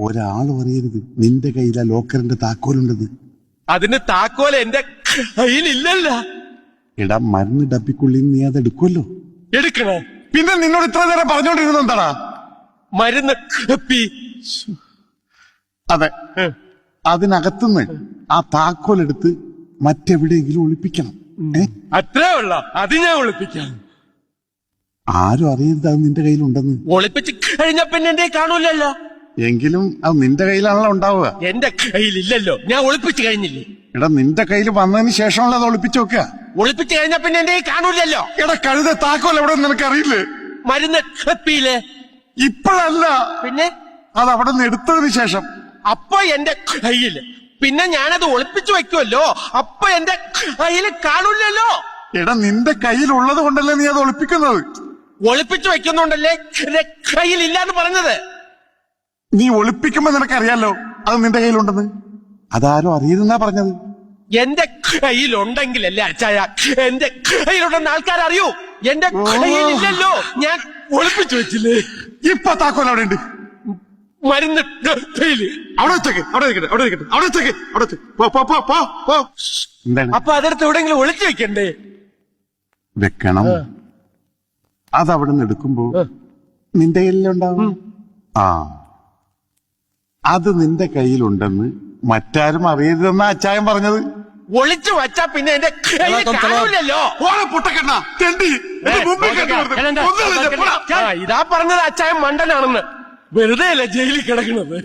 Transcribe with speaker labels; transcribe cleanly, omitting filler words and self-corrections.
Speaker 1: ഒരാൾ അറിയരുത് നിന്റെ കയ്യിലാ ലോക്കറിന്റെ താക്കോലുണ്ടെന്ന്.
Speaker 2: അതിന് താക്കോൽ എന്റെ കയ്യിലില്ലല്ല.
Speaker 1: എടാ മരുന്ന് ഡബിക്കുള്ളിൽ നീ അത് എടുക്കുമല്ലോ.
Speaker 2: എടുക്കണേ?
Speaker 1: പിന്നെ നിന്നോട് ഇത്ര നേരം പറഞ്ഞോണ്ടിരുന്നത് എന്താടാ?
Speaker 2: മരുന്ന് ഡപ്പി.
Speaker 1: അതെ, അതിനകത്തുനിന്ന് ആ താക്കോലെടുത്ത് മറ്റെവിടെയെങ്കിലും ഒളിപ്പിക്കണം.
Speaker 2: അത്രേ ഉള്ള അത് ഞാൻ ഒളിപ്പിക്കാം.
Speaker 1: ആരും അറിയരുത് അത് നിന്റെ കയ്യിലുണ്ടെന്ന്.
Speaker 2: ഒളിപ്പിച്ച് കഴിഞ്ഞ പിന്നെ എന്റെ കാണൂലല്ലോ.
Speaker 1: എങ്കിലും അത് നിന്റെ കയ്യിലാണല്ലോ ഉണ്ടാവുക.
Speaker 2: എന്റെ കയ്യിലില്ലല്ലോ, ഞാൻ ഒളിപ്പിച്ച് കഴിഞ്ഞില്ലേ.
Speaker 1: എടാ നിന്റെ കയ്യിൽ വന്നതിന് ശേഷമാണല്ലോ അത് ഒളിപ്പിച്ചു വെക്കുക.
Speaker 2: ഒളിപ്പിച്ച് കഴിഞ്ഞ പിന്നെ എന്റെ കാണൂലല്ലോ.
Speaker 1: എടാ കഴുത താക്കോൽ എവിടെ നിനക്ക് അറിയില്ലേ?
Speaker 2: മരുന്ന് ഡപ്പിയില്ലേ?
Speaker 1: ഇപ്പോഴല്ല,
Speaker 2: പിന്നെ
Speaker 1: അത് അവിടെ നിന്ന് എടുത്തതിന് ശേഷം.
Speaker 2: അപ്പൊ എന്റെ കയ്യില്, പിന്നെ ഞാനത് ഒളിപ്പിച്ചു വെക്കുമല്ലോ, അപ്പൊ എന്റെ കയ്യില് കാണൂലല്ലോ.
Speaker 1: എടാ നിന്റെ കയ്യിലുള്ളത് കൊണ്ടല്ലേ നീ അത് ഒളിപ്പിക്കുന്നത്.
Speaker 2: ഒളിപ്പിച്ചു വെക്കുന്നുണ്ടല്ലേ എന്റെ കയ്യിലില്ലാന്ന് പറഞ്ഞത്.
Speaker 1: നീ ഒളിപ്പിക്കുമ്പോ നിനക്കറിയാലോ അത് നിന്റെ കയ്യിലുണ്ടെന്ന്. അതാരും അറിയരുതെന്നാ പറഞ്ഞത്.
Speaker 2: എന്റെ കയ്യിലുണ്ടെങ്കിലല്ലേ അച്ചായ എന്റെ കയ്യിലുണ്ടെന്ന് ആൾക്കാരറിയൂ. എന്റെ കയ്യിലില്ലല്ലോ, ഞാൻ ഒളിപ്പിച്ചു വെച്ചില്ലേ.
Speaker 1: ഇപ്പൊ താക്കോൽ അവിടെ ഉണ്ട്.
Speaker 2: മരുന്ന് ഡപ്പയില്.
Speaker 1: അവിടെ വെച്ചേക്ക്, അവിടെ വെക്കട്ടെ, അവിടെ വെക്കട്ടെ, അവിടെ വെച്ചേക്ക്, അവിടെ വെച്ച്. പോ. എന്താണ്?
Speaker 2: അപ്പൊ അതെടുത്ത് എവിടെയെങ്കിലും ഒളിച്ചു വെക്കണ്ടേ?
Speaker 1: വെക്കണം. അതവിടെ നിന്ന് എടുക്കുമ്പോ നിന്റെ കയ്യിലുണ്ടാവും. ആ, അത് നിന്റെ കയ്യിലുണ്ടെന്ന് മറ്റാരും അറിയരുതെന്നാ അച്ചായൻ പറഞ്ഞത്.
Speaker 2: ഒളിച്ചു വച്ചാ പിന്നെ എന്റെ കയ്യിൽ കാണൂലല്ലോ. ഇതാ പറഞ്ഞത് അച്ചായൻ മണ്ടനാണെന്ന്. വെറുതെ അല്ല ജയിലിൽ കിടക്കണത്.